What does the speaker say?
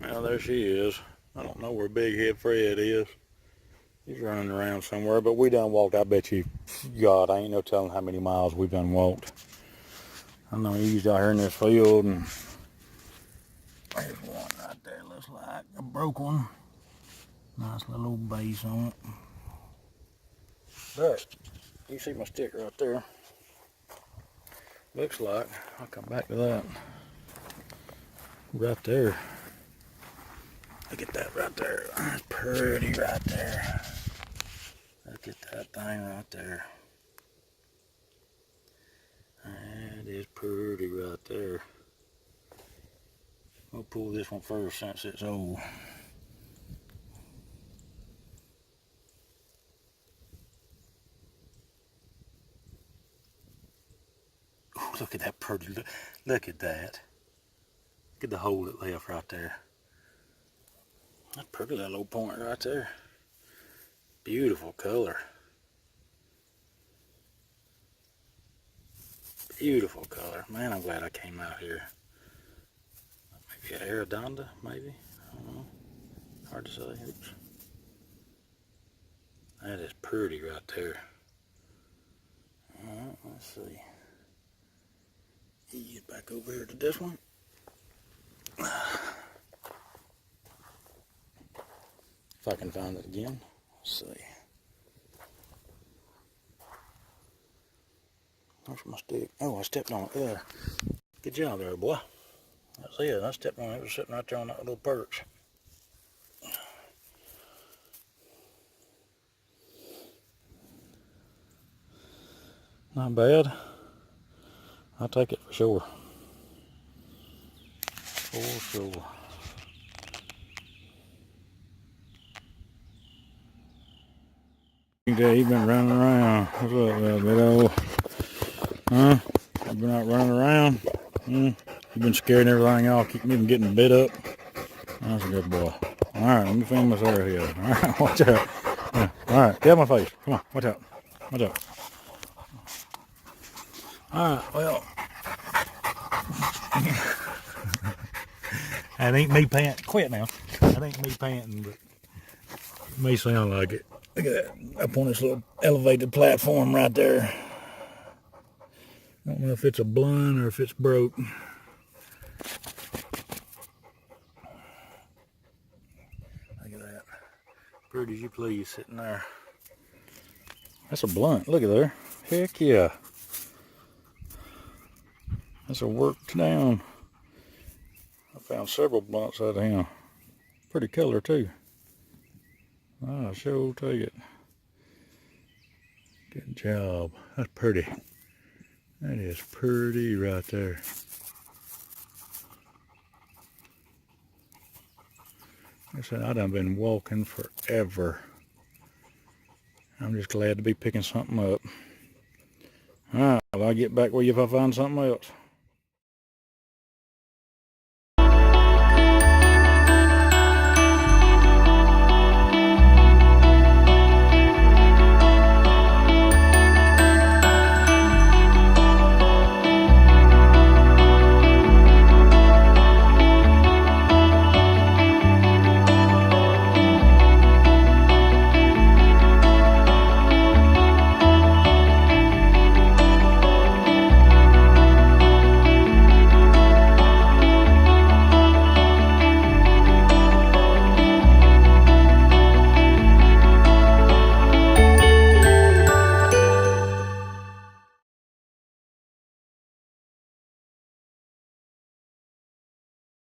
Well, there she is. I don't know where Big Head Fred is. He's running around somewhere, but we done walked. I bet you, God, I ain't no telling how many miles we've done walked. I know he's out here in this field, and there's one right there. Looks like a broke one. Nice little old base on it. But you see my stick right there. Looks like, I'll come back to that. Right there. Look at that right there. That's pretty right there. Look at that thing right there. That is pretty right there. We'll pull this one first since it's old. Ooh, look at that pretty, look at that. Look at the hole it left right there. That's pretty, that little point right there. Beautiful color. Beautiful color. Man, I'm glad I came out here. Maybe an Aradonda, maybe? I don't know. Hard to say. Oops. That is pretty right there. Alright, let's see. Get back over here to this one. If I can find it again. Let's see. Where's my stick? Oh, I stepped on it there. Good job there, boy. That's it. I stepped on it. It was sitting right there on that little perch. Not bad. I'll take it for sure. For sure. He's been running around. What's up, little bit old? Huh? You been out running around? You've been scaring everything off, keeping me from getting bit up. That's a good boy. Alright, let me film this area here. Alright, watch out. Yeah. Alright, get out my face. Come on, watch out. Watch out. Alright, well. That ain't me panting. Quit now. That ain't me panting, but it may sound like it. Look at that. Up on this little elevated platform right there. I don't know if it's a blunt or if it's broke. Look at that. Pretty as you please sitting there. That's a blunt. Look at there. Heck yeah. That's a worked down. I found several blunts out of him. Pretty color too. I'll sure take it. Good job. That's pretty. That is pretty right there. Like I said, I done been walking forever. I'm just glad to be picking something up. Alright, well, I'll get back with you if I find something else.